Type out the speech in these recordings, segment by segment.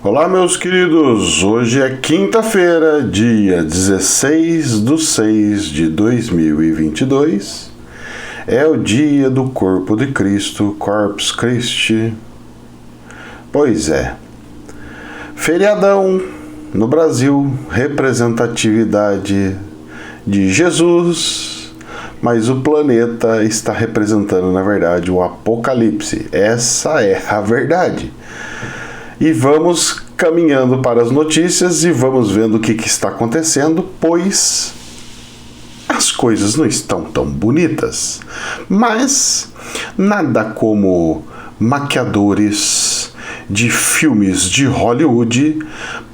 Olá, meus queridos, hoje é quinta-feira, dia 16/6/2022, é o dia do Corpo de Cristo, Corpus Christi. Pois é, feriadão no Brasil, representatividade de Jesus, mas o planeta está representando, na verdade, o Apocalipse. Essa é a verdade. E vamos caminhando para as notícias e vamos vendo o que está acontecendo, pois as coisas não estão tão bonitas. Mas nada como maquiadores de filmes de Hollywood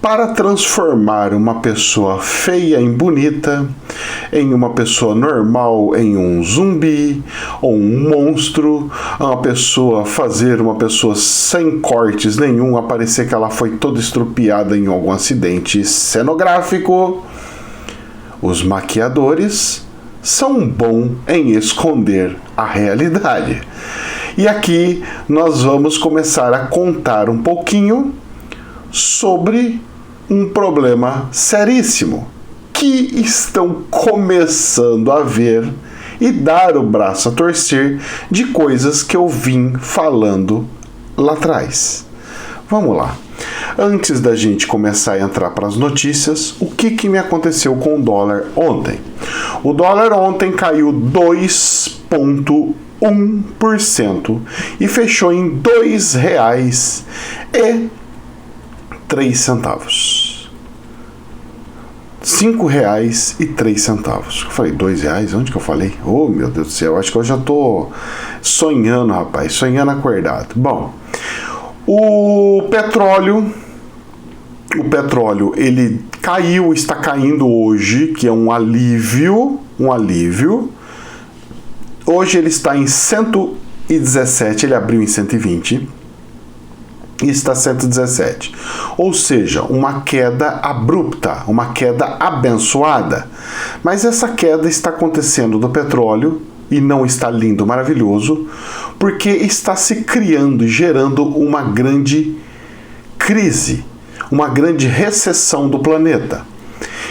para transformar uma pessoa feia em bonita, em uma pessoa normal em um zumbi ou um monstro, fazer uma pessoa sem cortes nenhum aparecer que ela foi toda estrupiada em algum acidente cenográfico. Os maquiadores são bons em esconder a realidade. E aqui nós vamos começar a contar um pouquinho sobre um problema seríssimo que estão começando a ver e dar o braço a torcer de coisas que eu vim falando lá atrás. Vamos lá. Antes da gente começar a entrar para as notícias, o que me aconteceu com o dólar ontem? O dólar ontem caiu 2,1% e fechou em R$ 2,03. R$ 5,03. Eu falei, R$2? Onde que eu falei? Oh, meu Deus do céu, acho que eu já tô sonhando, rapaz, sonhando acordado. Bom, o petróleo, ele caiu, está caindo hoje, que é um alívio. Hoje ele está em 117, ele abriu em 120 e está 117. Ou seja, uma queda abrupta, uma queda abençoada. Mas essa queda está acontecendo do petróleo e não está lindo, maravilhoso, porque está se criando e gerando uma grande crise, uma grande recessão do planeta.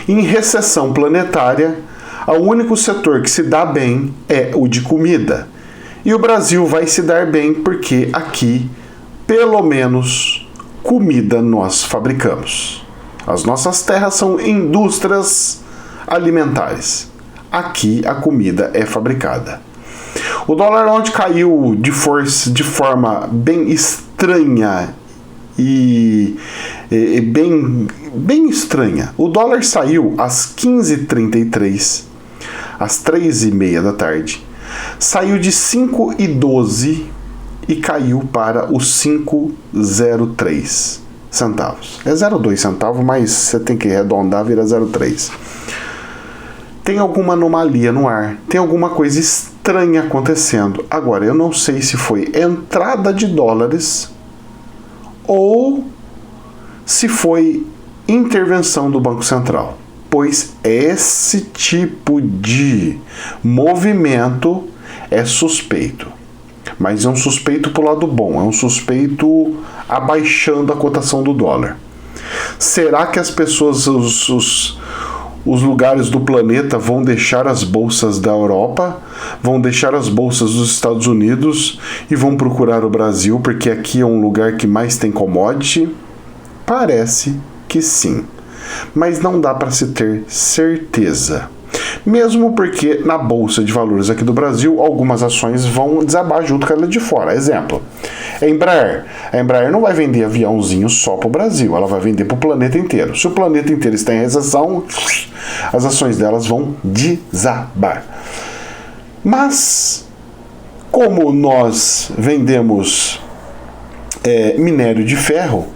Em recessão planetária, o único setor que se dá bem é o de comida. E o Brasil vai se dar bem porque aqui, pelo menos, comida nós fabricamos. As nossas terras são indústrias alimentares. Aqui a comida é fabricada. O dólar ontem caiu de forma bem estranha e bem estranha. O dólar saiu às 15h33, às 3h30 da tarde. Saiu de 5,12 e caiu para os 5,03 centavos. É 0,2 centavo, mas você tem que arredondar, vira 0,3. Tem alguma anomalia no ar, tem alguma coisa estranha acontecendo. Agora, eu não sei se foi entrada de dólares ou se foi intervenção do Banco Central, pois esse tipo de movimento é suspeito. Mas é um suspeito pro lado bom, é um suspeito abaixando a cotação do dólar. Será que as pessoas, os lugares do planeta vão deixar as bolsas da Europa, vão deixar as bolsas dos Estados Unidos e vão procurar o Brasil, porque aqui é um lugar que mais tem commodity? Parece que sim, mas não dá para se ter certeza. Mesmo porque na Bolsa de Valores aqui do Brasil, algumas ações vão desabar junto com ela de fora. Exemplo, a Embraer não vai vender aviãozinho só para o Brasil, ela vai vender para o planeta inteiro. Se o planeta inteiro está em recessão, as ações delas vão desabar. Mas, como nós vendemos minério de ferro,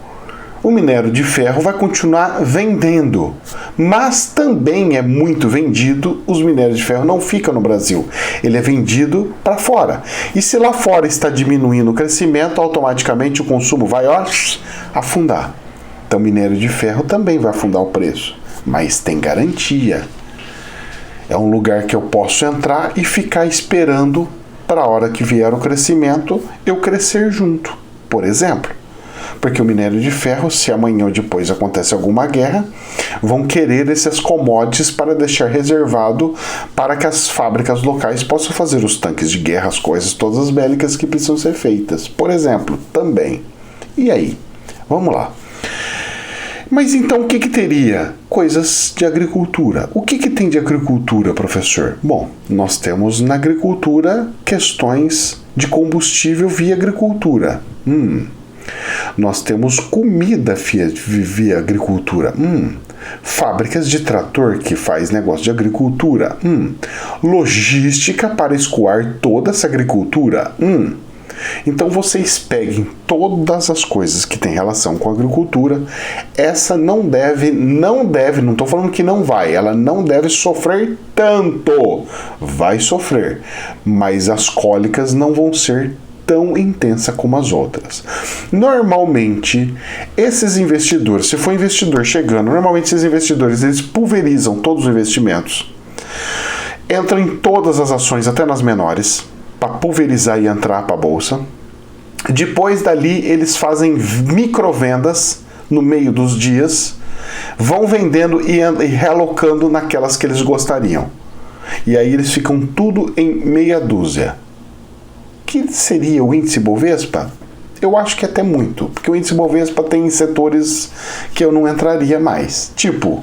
o minério de ferro vai continuar vendendo, mas também é muito vendido, os minérios de ferro não ficam no Brasil, ele é vendido para fora. E se lá fora está diminuindo o crescimento, automaticamente o consumo vai afundar. Então o minério de ferro também vai afundar o preço, mas tem garantia. É um lugar que eu posso entrar e ficar esperando para a hora que vier o crescimento, eu crescer junto, por exemplo. Porque o minério de ferro, se amanhã ou depois acontece alguma guerra, vão querer esses commodities para deixar reservado para que as fábricas locais possam fazer os tanques de guerra, as coisas todas as bélicas que precisam ser feitas. Por exemplo, também. E aí? Vamos lá. Mas então o que teria? Coisas de agricultura. O que tem de agricultura, professor? Bom, nós temos na agricultura questões de combustível via agricultura. Nós temos comida via agricultura. Fábricas de trator que faz negócio de agricultura. Logística para escoar toda essa agricultura. Então vocês peguem todas as coisas que têm relação com a agricultura. Essa não deve, não estou falando que não vai, ela não deve sofrer tanto. Vai sofrer, mas as cólicas não vão ser tão intensa como as outras. Normalmente, esses investidores, se for investidor chegando, normalmente esses investidores, eles pulverizam todos os investimentos, entram em todas as ações, até nas menores, para pulverizar e entrar para a bolsa. Depois dali, eles fazem microvendas no meio dos dias, vão vendendo e realocando naquelas que eles gostariam. E aí eles ficam tudo em meia dúzia. Que seria o índice Bovespa? Eu acho que até muito, porque o índice Bovespa tem setores que eu não entraria mais. Tipo,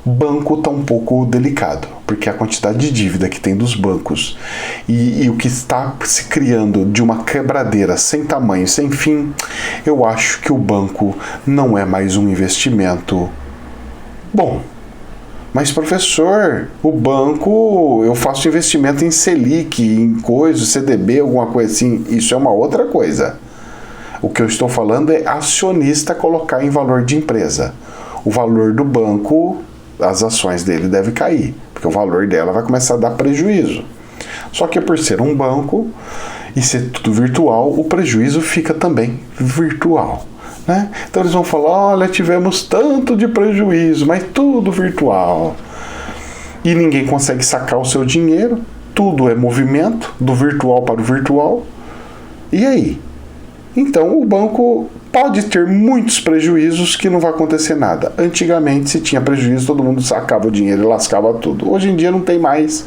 banco está um pouco delicado, porque a quantidade de dívida que tem dos bancos e o que está se criando de uma quebradeira sem tamanho, sem fim, eu acho que o banco não é mais um investimento bom. Mas, professor, o banco, eu faço investimento em Selic, em coisa, CDB, alguma coisa assim. Isso é uma outra coisa. O que eu estou falando é acionista colocar em valor de empresa. O valor do banco, as ações dele devem cair, porque o valor dela vai começar a dar prejuízo. Só que por ser um banco e ser tudo virtual, o prejuízo fica também virtual. Né? Então eles vão falar, olha, tivemos tanto de prejuízo, mas tudo virtual. E ninguém consegue sacar o seu dinheiro, tudo é movimento, do virtual para o virtual. E aí? Então o banco pode ter muitos prejuízos que não vai acontecer nada. Antigamente, se tinha prejuízo, todo mundo sacava o dinheiro e lascava tudo. Hoje em dia não tem mais.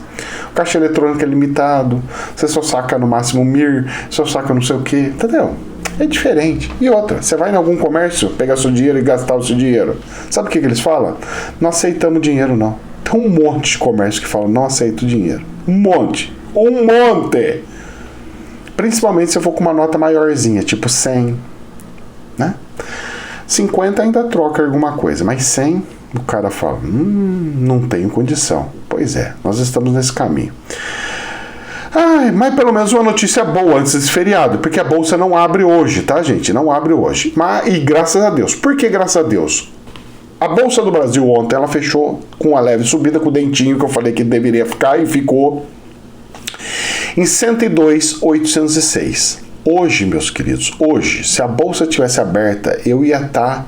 O caixa eletrônico é limitado, você só saca no máximo MIR, só saca não sei o que, entendeu? É diferente. E outra, você vai em algum comércio, pegar seu dinheiro e gastar o seu dinheiro. Sabe o que eles falam? Não aceitamos dinheiro, não. Tem um monte de comércio que fala, não aceito dinheiro. Um monte. Principalmente se eu for com uma nota maiorzinha, tipo 100, né? 50 ainda troca alguma coisa, mas 100, o cara fala, não tenho condição. Pois é, nós estamos nesse caminho. Mas pelo menos uma notícia boa antes desse feriado, porque a bolsa não abre hoje, tá, gente? Não abre hoje. E graças a Deus. Por que graças a Deus? A Bolsa do Brasil ontem, ela fechou com uma leve subida, com o dentinho que eu falei que deveria ficar, e ficou em 102.806. Hoje, meus queridos, hoje, se a bolsa tivesse aberta, eu ia estar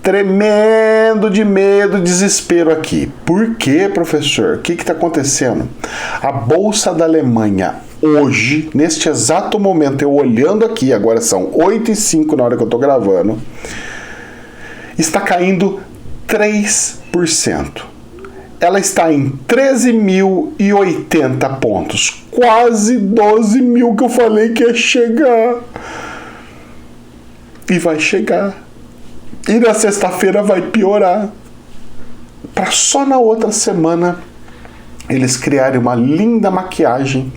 tremendo de medo, desespero aqui. Por quê, professor? O que está acontecendo? A Bolsa da Alemanha hoje, neste exato momento, eu olhando aqui, agora são 8h05 na hora que eu estou gravando, está caindo 3%. Ela está em 13.080 pontos. Quase 12 mil que eu falei que ia chegar. E vai chegar. E na sexta-feira vai piorar. Para só na outra semana eles criarem uma linda maquiagem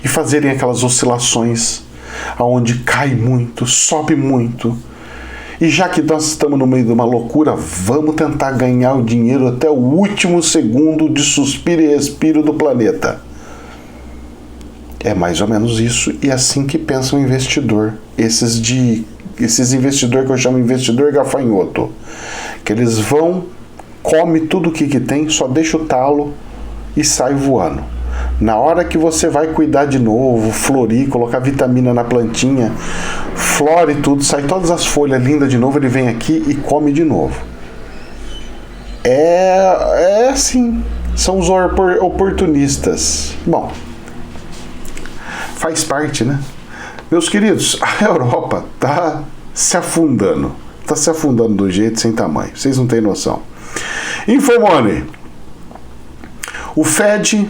e fazerem aquelas oscilações aonde cai muito, sobe muito. E já que nós estamos no meio de uma loucura, vamos tentar ganhar o dinheiro até o último segundo de suspiro e respiro do planeta. É mais ou menos isso, e é assim que pensa o investidor. Esses investidores que eu chamo de investidor gafanhoto. Que eles vão, come tudo o que tem, só deixa o talo e sai voando. Na hora que você vai cuidar de novo, florir, colocar vitamina na plantinha, flore tudo, sai todas as folhas lindas de novo, ele vem aqui e come de novo. É assim, são os oportunistas. Bom, faz parte, né? Meus queridos, a Europa está se afundando. Está se afundando do jeito sem tamanho. Vocês não têm noção. Infomoney. O Fed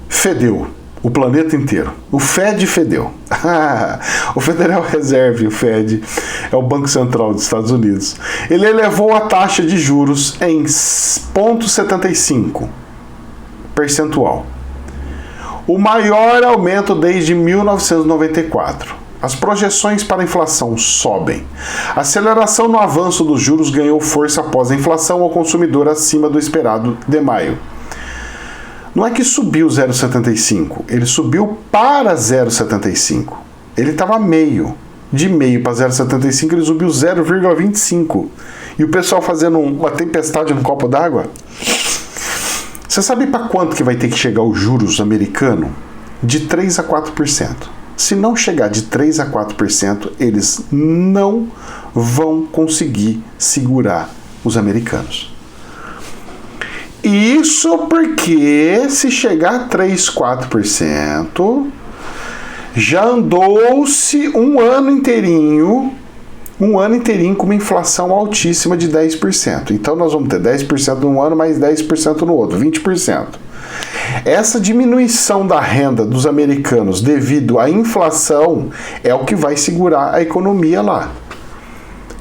fedeu o planeta inteiro. O Fed fedeu. O Federal Reserve, o Fed, é o Banco Central dos Estados Unidos. Ele elevou a taxa de juros em 0,75 percentual. O maior aumento desde 1994. As projeções para a inflação sobem. A aceleração no avanço dos juros ganhou força após a inflação ao consumidor acima do esperado de maio. Não é que subiu 0,75, ele subiu para 0,75. Ele estava meio. De meio para 0,75 ele subiu 0,25. E o pessoal fazendo uma tempestade no copo d'água. Você sabe para quanto que vai ter que chegar os juros americanos? De 3 a 4%. Se não chegar de 3 a 4%, eles não vão conseguir segurar os americanos. Isso porque se chegar a 3, 4%, já andou-se um ano inteirinho com uma inflação altíssima de 10%. Então nós vamos ter 10% num ano, mais 10% no outro, 20%. Essa diminuição da renda dos americanos devido à inflação é o que vai segurar a economia lá.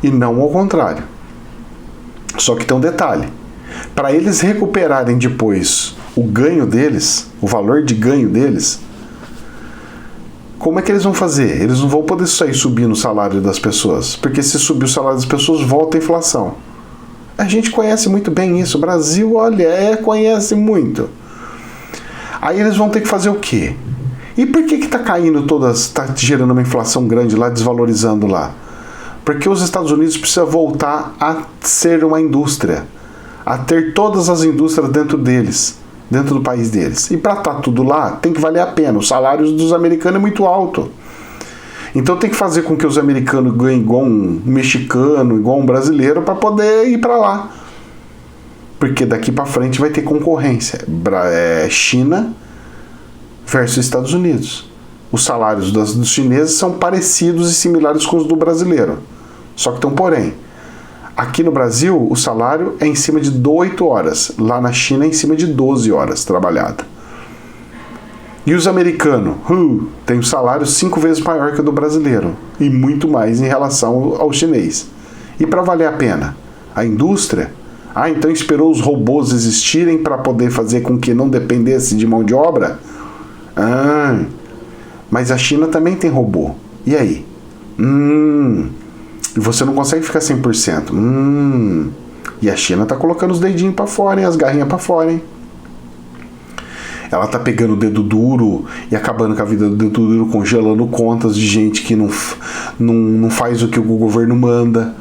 E não ao contrário. Só que tem um detalhe. Para eles recuperarem depois o ganho deles, o valor de ganho deles, como é que eles vão fazer? Eles não vão poder sair subindo o salário das pessoas, porque se subir o salário das pessoas, volta a inflação. A gente conhece muito bem isso. O Brasil, olha, conhece muito. Aí eles vão ter que fazer o quê? E por que está caindo todas, está gerando uma inflação grande lá, desvalorizando lá? Porque os Estados Unidos precisam voltar a ser uma indústria, a ter todas as indústrias dentro deles, dentro do país deles. E para estar tudo lá, tem que valer a pena. Os salários dos americanos é muito alto. Então tem que fazer com que os americanos ganhem igual um mexicano, igual um brasileiro, para poder ir para lá. Porque daqui para frente vai ter concorrência. China versus Estados Unidos. Os salários dos chineses são parecidos e similares com os do brasileiro. Só que tem um porém. Aqui no Brasil, o salário é em cima de 8 horas. Lá na China é em cima de 12 horas trabalhada. E os americanos? Tem um salário 5 vezes maior que o do brasileiro. E muito mais em relação ao chinês. E para valer a pena? A indústria? Então esperou os robôs existirem para poder fazer com que não dependesse de mão de obra? Mas a China também tem robô. E aí? E você não consegue ficar 100%. E a China tá colocando os dedinhos para fora, hein? As garrinhas para fora, hein? Ela tá pegando o dedo duro e acabando com a vida do dedo duro, congelando contas de gente que não faz o que o governo manda.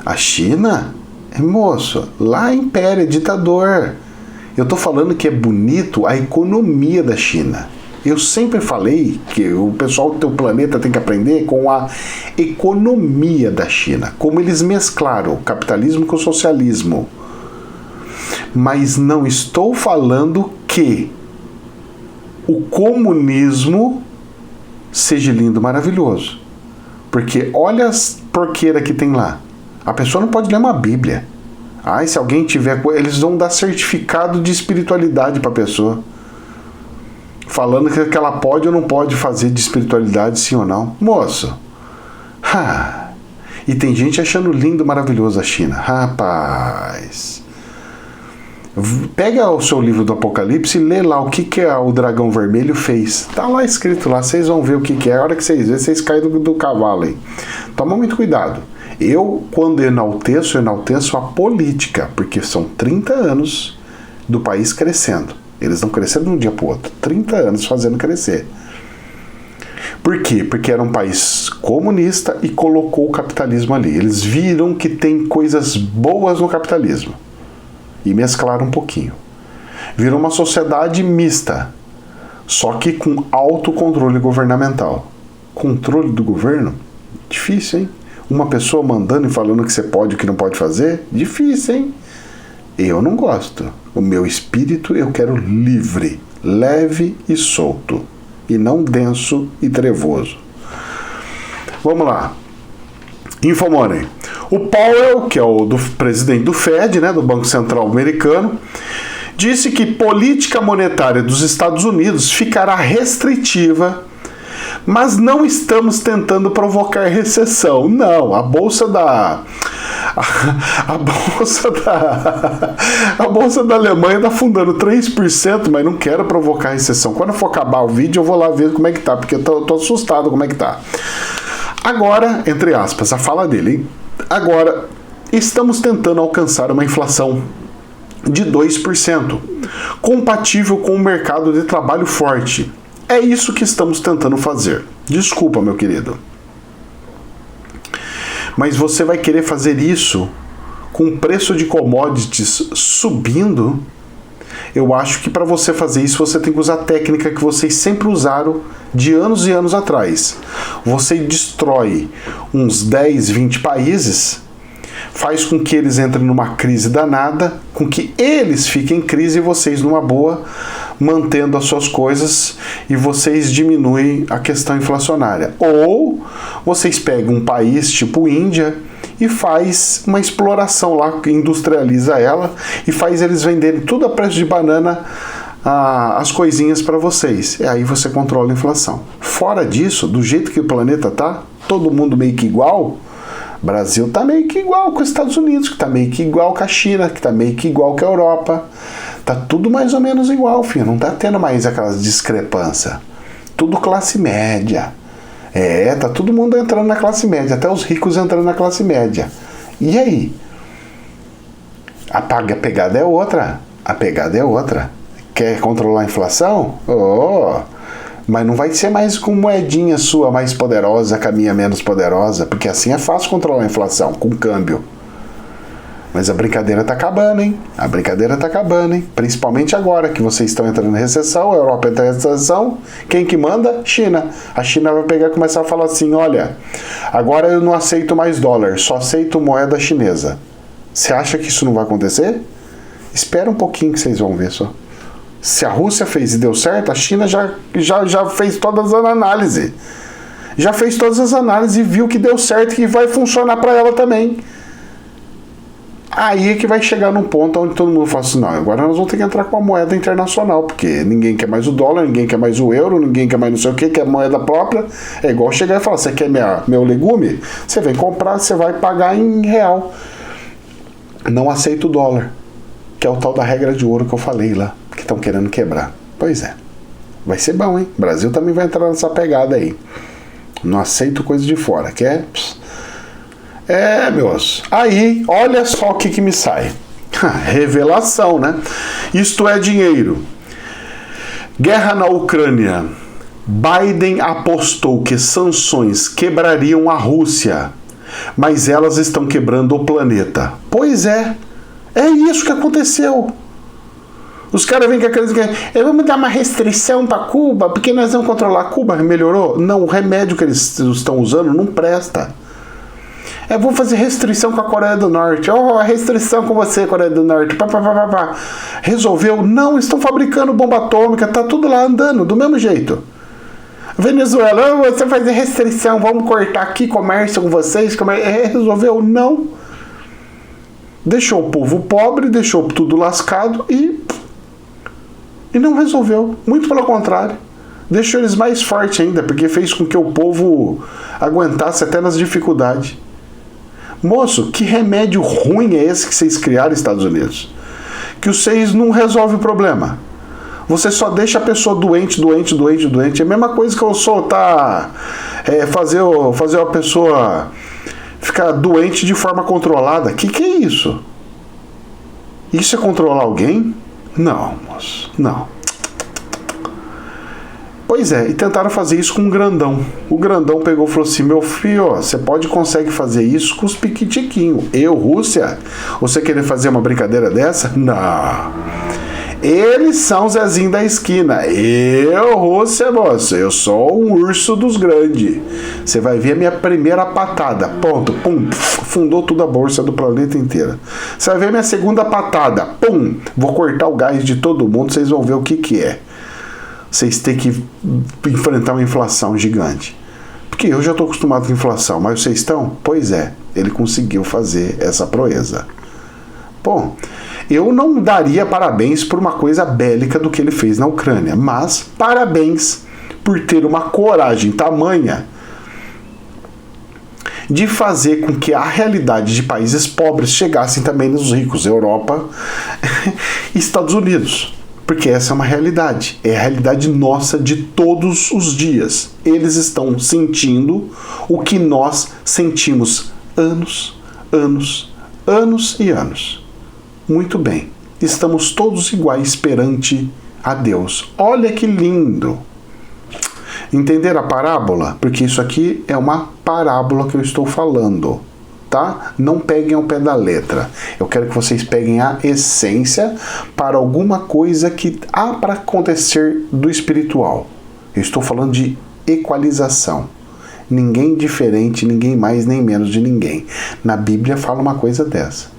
A China, moço, lá é império, é ditador. Eu tô falando que é bonito a economia da China. Eu sempre falei que o pessoal do teu planeta tem que aprender com a economia da China. Como eles mesclaram o capitalismo com o socialismo. Mas não estou falando que o comunismo seja lindo, maravilhoso. Porque olha as porqueiras que tem lá. A pessoa não pode ler uma Bíblia. Se alguém tiver... Eles vão dar certificado de espiritualidade para a pessoa. Falando que ela pode ou não pode fazer de espiritualidade, sim ou não. Moço. E tem gente achando lindo, maravilhoso a China. Rapaz. Pega o seu livro do Apocalipse e lê lá o que o dragão vermelho fez. Tá lá escrito lá, vocês vão ver o que é. A hora que vocês verem, vocês caem do cavalo aí. Toma muito cuidado. Eu, quando enalteço a política, porque são 30 anos do país crescendo. Eles não cresceram de um dia para o outro. 30 anos fazendo crescer. Por quê? Porque era um país comunista e colocou o capitalismo ali. Eles viram que tem coisas boas no capitalismo. E mesclaram um pouquinho. Virou uma sociedade mista. Só que com alto controle governamental. Controle do governo? Difícil, hein? Uma pessoa mandando e falando o que você pode e o que não pode fazer? Difícil, hein? Eu não gosto. O meu espírito eu quero livre, leve e solto. E não denso e trevoso. Vamos lá. Infomoney. O Powell, que é o presidente do Fed, né, do Banco Central Americano, disse que política monetária dos Estados Unidos ficará restritiva, mas não estamos tentando provocar recessão. Não, a bolsa da Alemanha está afundando 3%, mas não quero provocar recessão. Quando eu for acabar o vídeo, eu vou lá ver como é que tá, porque eu tô assustado como é que tá. Agora, entre aspas, a fala dele, hein? Agora, estamos tentando alcançar uma inflação de 2%, compatível com o mercado de trabalho forte. É isso que estamos tentando fazer. Desculpa, meu querido. Mas você vai querer fazer isso com o preço de commodities subindo? Eu acho que para você fazer isso, você tem que usar a técnica que vocês sempre usaram de anos e anos atrás. Você destrói uns 10, 20 países, faz com que eles entrem numa crise danada, com que eles fiquem em crise e vocês numa boa, mantendo as suas coisas, e vocês diminuem a questão inflacionária. Ou vocês pegam um país tipo Índia e faz uma exploração lá, industrializa ela e faz eles venderem tudo a preço de banana, as coisinhas para vocês. E aí você controla a inflação. Fora disso, do jeito que o planeta tá, todo mundo meio que igual. Brasil tá meio que igual com os Estados Unidos, que tá meio que igual com a China, que tá meio que igual com a Europa. Tá tudo mais ou menos igual, filho. Não tá tendo mais aquelas discrepâncias. Tudo classe média. Tá todo mundo entrando na classe média, até os ricos entrando na classe média. E aí? A pegada é outra. A pegada é outra. Quer controlar a inflação? Mas não vai ser mais com moedinha sua mais poderosa, com a minha menos poderosa, porque assim é fácil controlar a inflação, com câmbio. Mas a brincadeira tá acabando, hein? A brincadeira tá acabando, hein? Principalmente agora que vocês estão entrando em recessão, a Europa entra em recessão. Quem que manda? China. A China vai pegar e começar a falar assim, olha, agora eu não aceito mais dólar, só aceito moeda chinesa. Você acha que isso não vai acontecer? Espera um pouquinho que vocês vão ver só. Se a Rússia fez e deu certo, a China já fez todas as análises. Já fez todas as análises e viu que deu certo e que vai funcionar para ela também. Aí é que vai chegar num ponto onde todo mundo fala assim, não, agora nós vamos ter que entrar com a moeda internacional, porque ninguém quer mais o dólar, ninguém quer mais o euro, ninguém quer mais não sei o que, quer moeda própria. É igual chegar e falar, você quer meu legume? Você vem comprar, você vai pagar em real. Não aceita o dólar, que é o tal da regra de ouro que eu falei lá, que estão querendo quebrar. Pois é, vai ser bom, hein? O Brasil também vai entrar nessa pegada aí. Não aceito coisa de fora, quer? Meus. Aí, olha só o que me sai. Revelação, né? Isto é dinheiro. Guerra na Ucrânia. Biden apostou que sanções quebrariam a Rússia, mas elas estão quebrando o planeta. Pois é. É isso que aconteceu. Os caras vêm com aqueles que vamos dar uma restrição para Cuba, porque nós vamos controlar Cuba. Melhorou? Não, o remédio que eles estão usando não presta. Vou fazer restrição com a Coreia do Norte. A restrição com você, Coreia do Norte. Resolveu? Não, estão fabricando bomba atômica, tá tudo lá andando, do mesmo jeito. Venezuela, você fazer restrição, vamos cortar aqui comércio com vocês. Resolveu? Não. Deixou o povo pobre, deixou tudo lascado e não resolveu. Muito pelo contrário. Deixou eles mais fortes ainda, porque fez com que o povo aguentasse até nas dificuldades. Moço, que remédio ruim é esse que vocês criaram, Estados Unidos? Que vocês não resolvem o problema. Você só deixa a pessoa doente. É a mesma coisa que eu soltar, fazer a pessoa ficar doente de forma controlada. Que é isso? Isso é controlar alguém? Não, moço, não. Pois é, e tentaram fazer isso com um grandão. O grandão pegou e falou assim, meu filho, você consegue fazer isso com os piquitiquinhos. Eu, Rússia? Você querer fazer uma brincadeira dessa? Não. Eles são Zezinho da esquina. Eu, Rússia, moço, eu sou um urso dos grandes. Você vai ver a minha primeira patada. Ponto, pum, fundou toda a bolsa do planeta inteiro. Você vai ver a minha segunda patada. Pum, vou cortar o gás de todo mundo, vocês vão ver o que é. Vocês têm que enfrentar uma inflação gigante. Porque eu já estou acostumado com inflação, mas vocês estão? Pois é, ele conseguiu fazer essa proeza. Bom, eu não daria parabéns por uma coisa bélica do que ele fez na Ucrânia, mas parabéns por ter uma coragem tamanha de fazer com que a realidade de países pobres chegassem também nos ricos, Europa e Estados Unidos. Porque essa é uma realidade, é a realidade nossa de todos os dias. Eles estão sentindo o que nós sentimos anos e anos. Muito bem, estamos todos iguais perante a Deus. Olha que lindo! Entender a parábola? Porque isso aqui é uma parábola que eu estou falando, tá? Não peguem ao pé da letra. Eu quero que vocês peguem a essência para alguma coisa que há para acontecer do espiritual. Eu estou falando de equalização. Ninguém diferente, ninguém mais nem menos de ninguém. Na Bíblia fala uma coisa dessa.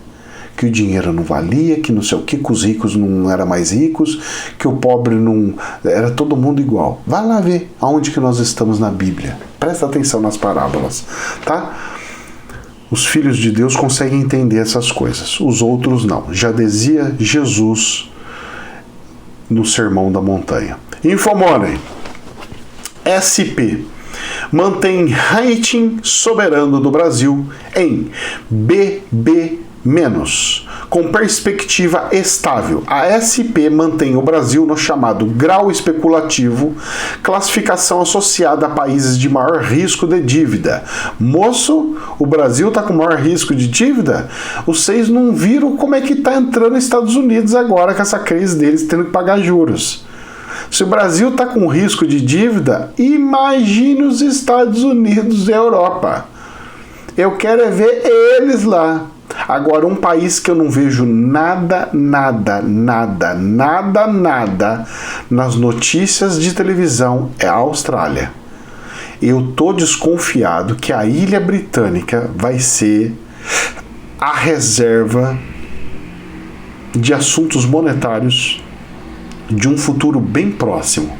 Que o dinheiro não valia, que não sei o que os ricos não eram mais ricos, que o pobre não... Era todo mundo igual. Vai lá ver aonde que nós estamos na Bíblia. Presta atenção nas parábolas, tá? Os filhos de Deus conseguem entender essas coisas. Os outros não. Já dizia Jesus no Sermão da Montanha. Infomoney. SP. Mantém rating soberano do Brasil em BB- com perspectiva estável. A SP mantém o Brasil no chamado grau especulativo, classificação associada a países de maior risco de dívida. Moço, o Brasil está com maior risco de dívida? Vocês não viram como é que está entrando os Estados Unidos agora com essa crise deles tendo que pagar juros. Se o Brasil está com risco de dívida, imagine os Estados Unidos e a Europa. Eu quero é ver eles lá. Agora, um país que eu não vejo nada nas notícias de televisão é a Austrália. Eu tô desconfiado que a Ilha Britânica vai ser a reserva de assuntos monetários de um futuro bem próximo.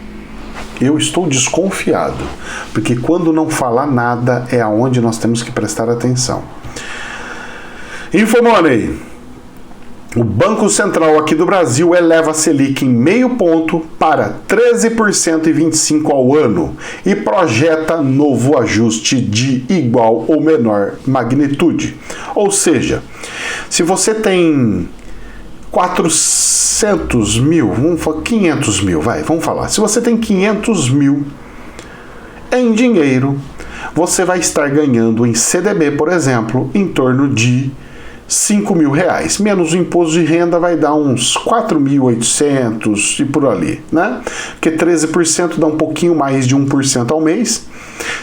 Eu estou desconfiado, porque quando não falar nada é aonde nós temos que prestar atenção. Infomoney. O Banco Central aqui do Brasil eleva a Selic em 0,5 ponto para 13,25% ao ano e projeta novo ajuste de igual ou menor magnitude. Ou seja, se você tem 400 mil, 500 mil, vamos falar. Se você tem 500 mil em dinheiro, você vai estar ganhando em CDB, por exemplo, em torno de R$5.000, menos o imposto de renda vai dar uns 4.800 e por ali, né? Porque 13% dá um pouquinho mais de 1% ao mês,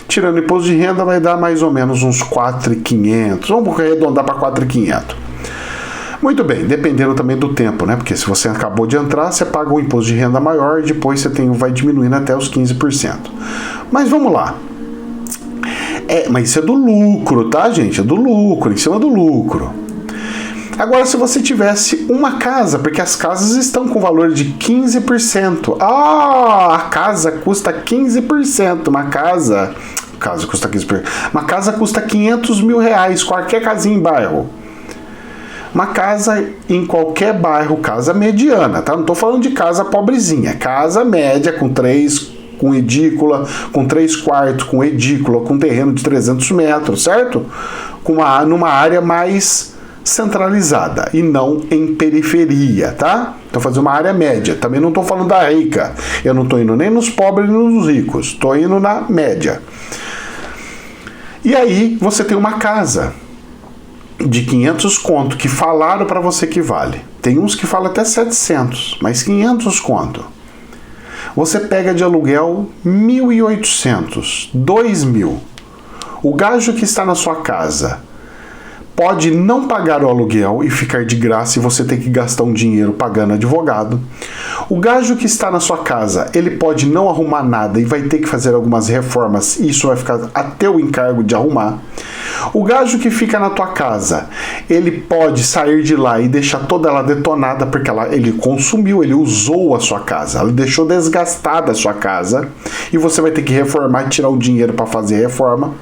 tirando o imposto de renda vai dar mais ou menos uns 4.500, vamos arredondar para 4.500. Muito bem, dependendo também do tempo, né? Porque se você acabou de entrar, você paga um imposto de renda maior e depois você vai diminuindo até os 15%. Mas vamos lá. Mas isso é do lucro, tá, gente? É do lucro, em cima do lucro. Agora, se você tivesse uma casa, porque as casas estão com valor de 15%. A casa custa 15%. Uma casa custa 15%. Uma casa custa R$500 mil, qualquer casinha em bairro. Uma casa em qualquer bairro, casa mediana, tá? Não tô falando de casa pobrezinha. Casa média com edícula, com 3 quartos, com edícula, com terreno de 300 metros, certo? Numa área mais centralizada e não em periferia, tá? Então fazer uma área média. Também não estou falando da rica. Eu não estou indo nem nos pobres nem nos ricos. Estou indo na média. E aí você tem uma casa de 500 conto que falaram para você que vale. Tem uns que falam até 700, mas 500 conto. Você pega de aluguel 1.800, 2.000. O gajo que está na sua casa pode não pagar o aluguel e ficar de graça e você tem que gastar um dinheiro pagando advogado. O gajo que está na sua casa, ele pode não arrumar nada e vai ter que fazer algumas reformas e isso vai ficar a teu encargo de arrumar. O gajo que fica na tua casa, ele pode sair de lá e deixar toda ela detonada porque ele consumiu, ele usou a sua casa, ele deixou desgastada a sua casa e você vai ter que reformar e tirar o dinheiro para fazer a reforma.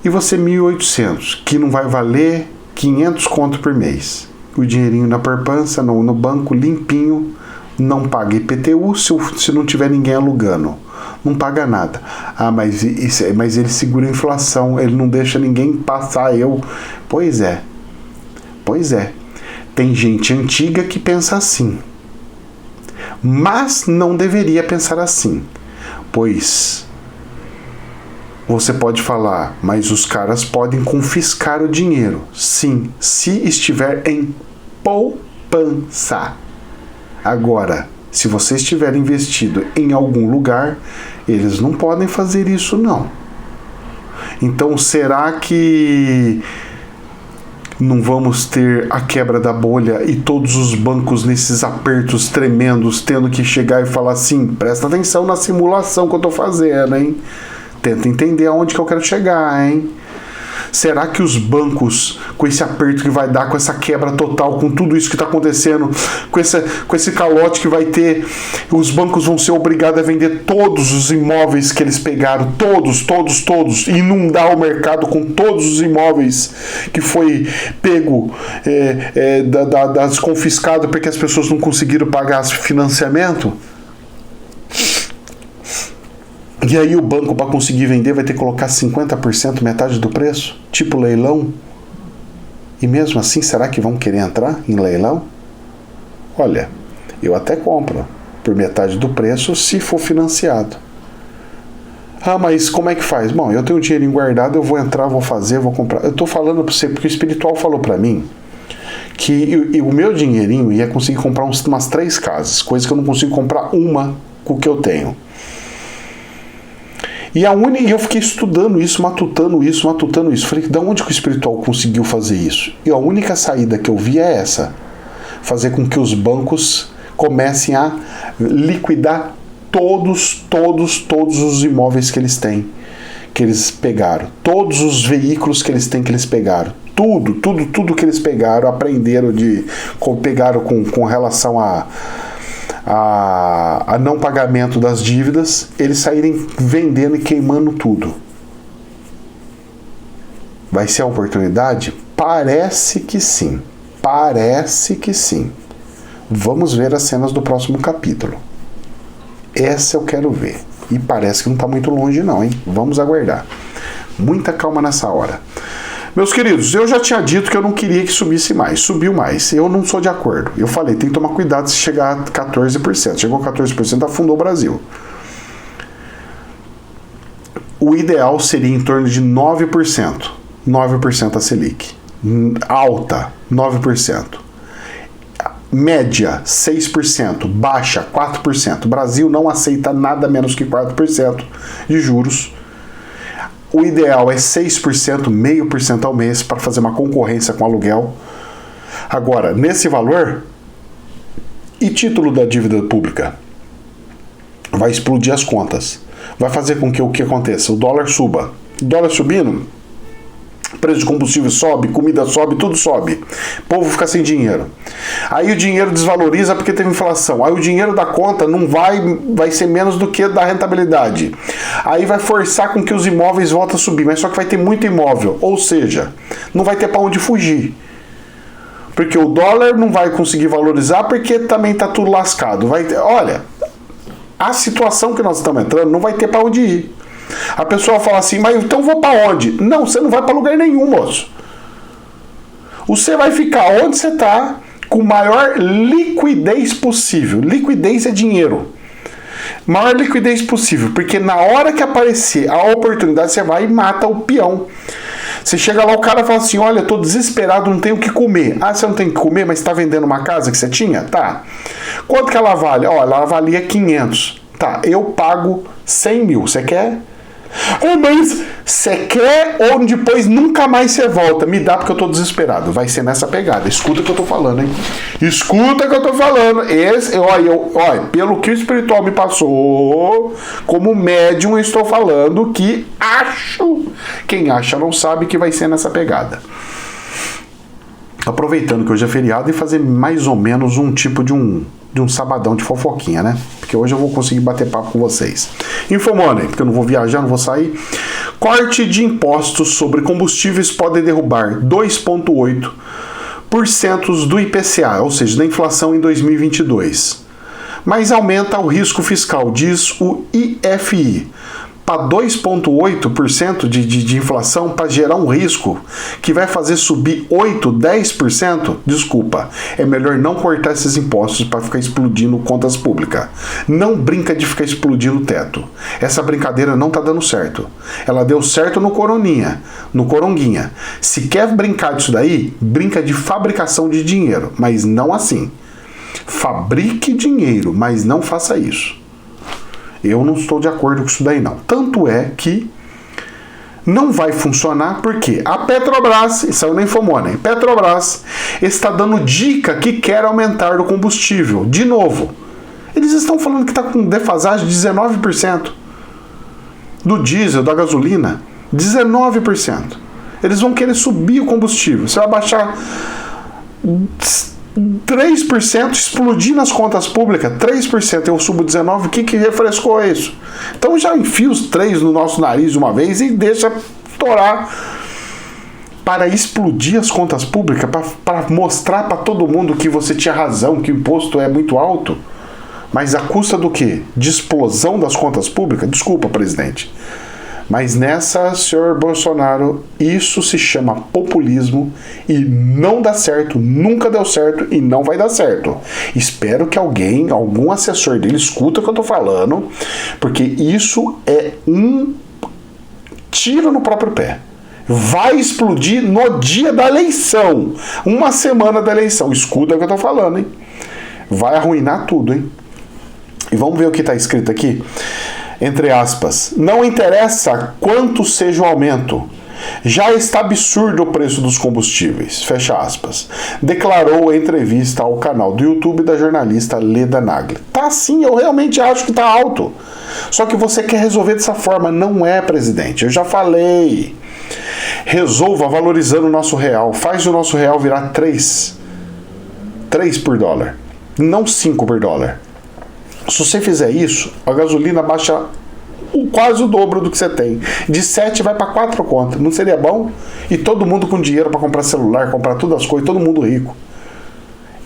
E você 1.800, que não vai valer 500 conto por mês. O dinheirinho na poupança, no banco, limpinho, não paga IPTU se não tiver ninguém alugando. Não paga nada. Ah, mas ele segura a inflação, ele não deixa ninguém passar Pois é. Tem gente antiga que pensa assim. Mas não deveria pensar assim. Pois você pode falar, mas os caras podem confiscar o dinheiro. Sim, se estiver em poupança. Agora, se você estiver investido em algum lugar, eles não podem fazer isso, não. Então, será que não vamos ter a quebra da bolha e todos os bancos nesses apertos tremendos tendo que chegar e falar assim, presta atenção na simulação que eu tô fazendo, hein? Tenta entender aonde que eu quero chegar, hein? Será que os bancos, com esse aperto que vai dar, com essa quebra total, com tudo isso que está acontecendo, com esse calote que vai ter, os bancos vão ser obrigados a vender todos os imóveis que eles pegaram, todos, e inundar o mercado com todos os imóveis que foi pego, confiscado porque as pessoas não conseguiram pagar financiamento? E aí o banco, para conseguir vender, vai ter que colocar 50%, metade do preço? Tipo leilão? E mesmo assim, será que vão querer entrar em leilão? Olha, eu até compro por metade do preço se for financiado. Ah, mas como é que faz? Bom, eu tenho um dinheirinho guardado, eu vou entrar, vou fazer, vou comprar. Eu estou falando para você, porque o espiritual falou para mim que o meu dinheirinho ia conseguir comprar umas 3 casas, coisa que eu não consigo comprar uma com o que eu tenho. E eu fiquei estudando isso, matutando isso. Falei, de onde que o espiritual conseguiu fazer isso? E a única saída que eu vi é essa. Fazer com que os bancos comecem a liquidar todos os imóveis que eles têm, que eles pegaram. Todos os veículos que eles têm, que eles pegaram. Tudo que eles pegaram, pegaram com relação a não pagamento das dívidas, eles saírem vendendo e queimando tudo. Vai ser a oportunidade? Parece que sim. Vamos ver as cenas do próximo capítulo. Essa eu quero ver. E parece que não está muito longe não, hein? Vamos aguardar. Muita calma nessa hora. Meus queridos, eu já tinha dito que eu não queria que subisse mais. Subiu mais. Eu não sou de acordo. Eu falei, tem que tomar cuidado se chegar a 14%. Chegou a 14%, afundou o Brasil. O ideal seria em torno de 9%. 9% a Selic. Alta, 9%. Média, 6%. Baixa, 4%. O Brasil não aceita nada menos que 4% de juros. O ideal é 6%, 0,5% ao mês para fazer uma concorrência com aluguel. Agora, nesse valor, e título da dívida pública? Vai explodir as contas. Vai fazer com que o que aconteça? O dólar suba. O dólar subindo, preço de combustível sobe, comida sobe, tudo sobe. O povo fica sem dinheiro. Aí o dinheiro desvaloriza porque teve inflação. Aí o dinheiro da conta não vai ser menos do que da rentabilidade. Aí vai forçar com que os imóveis voltem a subir, mas só que vai ter muito imóvel. Ou seja, não vai ter para onde fugir. Porque o dólar não vai conseguir valorizar porque também está tudo lascado. Olha, a situação que nós estamos entrando não vai ter para onde ir. A pessoa fala assim, mas então eu vou para onde? Não, você não vai para lugar nenhum, moço. Você vai ficar onde você está com maior liquidez possível. Liquidez é dinheiro. Maior liquidez possível, porque na hora que aparecer a oportunidade, você vai e mata o peão. Você chega lá, o cara fala assim, olha, eu tô desesperado, não tenho o que comer. Ah, você não tem o que comer, mas está vendendo uma casa que você tinha? Tá. Quanto que ela vale? Ó, ela valia 500. Tá, eu pago 100 mil. Você quer? Mas você quer ou depois nunca mais você volta? Me dá porque eu tô desesperado. Vai ser nessa pegada. Escuta o que eu tô falando, hein? Escuta o que eu tô falando. Olha, pelo que o espiritual me passou, como médium, eu estou falando que acho. Quem acha não sabe que vai ser nessa pegada. Aproveitando que hoje é feriado e fazer mais ou menos um tipo de um sabadão de fofoquinha, né? Porque hoje eu vou conseguir bater papo com vocês. Infomoney, porque eu não vou viajar, não vou sair. Corte de impostos sobre combustíveis pode derrubar 2,8% do IPCA, ou seja, da inflação em 2022. Mas aumenta o risco fiscal, diz o IFI. Para 2,8% de inflação, para gerar um risco que vai fazer subir 8%, 10%, desculpa, é melhor não cortar esses impostos para ficar explodindo contas públicas. Não brinca de ficar explodindo o teto. Essa brincadeira não tá dando certo. Ela deu certo no Coronguinha. Se quer brincar disso daí, brinca de fabricação de dinheiro, mas não assim. Fabrique dinheiro, mas não faça isso. Eu não estou de acordo com isso daí, não. Tanto é que não vai funcionar porque a Petrobras, saiu na Infomoney, Petrobras está dando dica que quer aumentar o combustível. De novo, eles estão falando que está com defasagem de 19%. Do diesel, da gasolina, 19%. Eles vão querer subir o combustível. Você vai baixar 3%, explodir nas contas públicas, 3%, eu subo 19%, o que refrescou isso? Então já enfia os 3 no nosso nariz de uma vez e deixa estourar para explodir as contas públicas, para mostrar para todo mundo que você tinha razão, que o imposto é muito alto, mas a custa do quê? De explosão das contas públicas? Desculpa, presidente. Mas nessa, senhor Bolsonaro, isso se chama populismo e não dá certo, nunca deu certo e não vai dar certo. Espero que algum assessor dele escuta o que eu tô falando, porque isso é um tiro no próprio pé. Vai explodir no dia da eleição, uma semana da eleição. Escuta o que eu tô falando, hein? Vai arruinar tudo, hein? E vamos ver o que tá escrito aqui. Entre aspas, não interessa quanto seja o aumento, já está absurdo o preço dos combustíveis, fecha aspas, declarou em entrevista ao canal do YouTube da jornalista Leda Nagli. Tá sim, eu realmente acho que tá alto, só que você quer resolver dessa forma, não é, presidente, eu já falei, resolva valorizando o nosso real, faz o nosso real virar 3 por dólar, não 5 por dólar. Se você fizer isso, a gasolina baixa quase o dobro do que você tem. De 7 vai para 4 contas. Não seria bom? E todo mundo com dinheiro para comprar celular, comprar todas as coisas, todo mundo rico.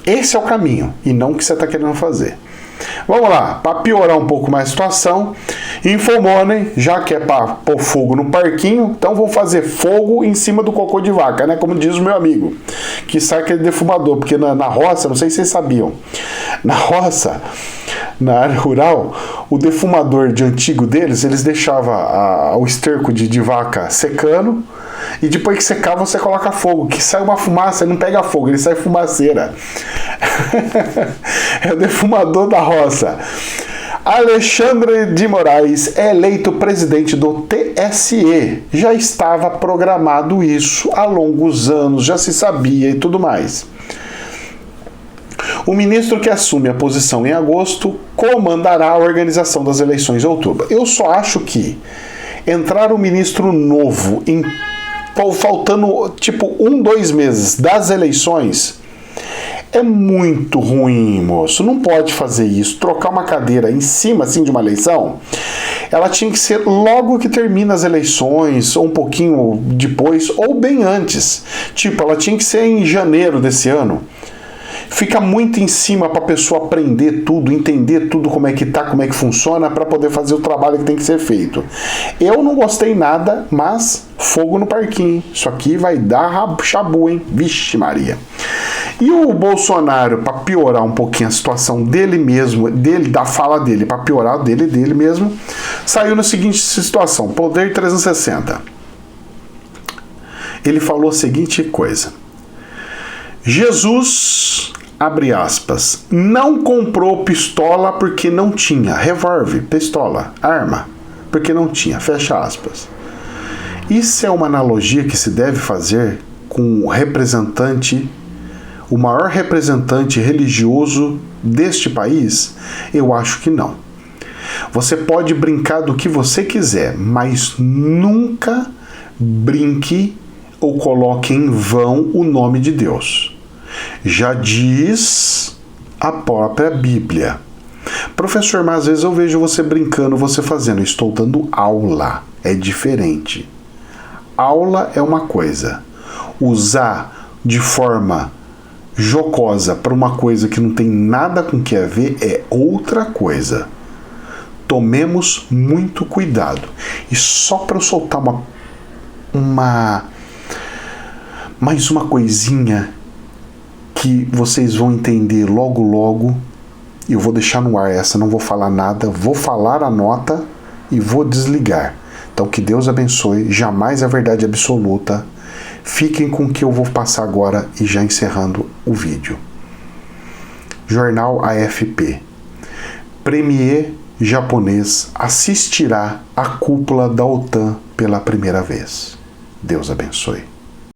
Esse é o caminho, e não o que você está querendo fazer. Vamos lá, para piorar um pouco mais a situação, Infomoney, já que é para pôr fogo no parquinho, então vou fazer fogo em cima do cocô de vaca, né? Como diz o meu amigo, que sai aquele defumador, porque na roça, não sei se vocês sabiam, na roça, na área rural, o defumador de antigo deles, eles deixavam o esterco de vaca secando, e depois que secava você coloca fogo, que sai uma fumaça, não pega fogo, ele sai fumaceira. É o defumador da roça. Alexandre de Moraes é eleito presidente do TSE. Já estava programado isso há longos anos, já se sabia e tudo mais. O ministro que assume a posição em agosto comandará a organização das eleições em outubro. Eu só acho que entrar um ministro novo faltando tipo 2 meses das eleições é muito ruim, moço. Não pode fazer isso. Trocar uma cadeira em cima assim de uma eleição, ela tinha que ser logo que termina as eleições, ou um pouquinho depois, ou bem antes. Tipo, ela tinha que ser em janeiro desse ano. Fica muito em cima para a pessoa aprender tudo, entender tudo como é que tá, como é que funciona, para poder fazer o trabalho que tem que ser feito. Eu não gostei nada, mas fogo no parquinho. Isso aqui vai dar chabu, hein? Vixe Maria. E o Bolsonaro, para piorar um pouquinho a situação dele mesmo, da fala dele, para piorar dele mesmo, saiu na seguinte situação, Poder 360. Ele falou a seguinte coisa: Jesus, abre aspas, não comprou pistola porque não tinha revólver, pistola, arma, porque não tinha, fecha aspas. Isso é uma analogia que se deve fazer com o representante, o maior representante religioso deste país? Eu acho que não. Você pode brincar do que você quiser, mas nunca brinque ou coloque em vão o nome de Deus. Já diz a própria Bíblia. Professor, mas às vezes eu vejo você brincando, você fazendo. Estou dando aula, é diferente. Aula é uma coisa. Usar de forma jocosa para uma coisa que não tem nada com o que a ver é outra coisa. Tomemos muito cuidado. E só para eu soltar mais uma coisinha que vocês vão entender logo logo, eu vou deixar no ar essa, não vou falar nada, vou falar a nota e vou desligar. Então que Deus abençoe, jamais a verdade absoluta. Fiquem com o que eu vou passar agora e já encerrando o vídeo. Jornal AFP. Premier japonês assistirá à cúpula da OTAN pela primeira vez. Deus abençoe.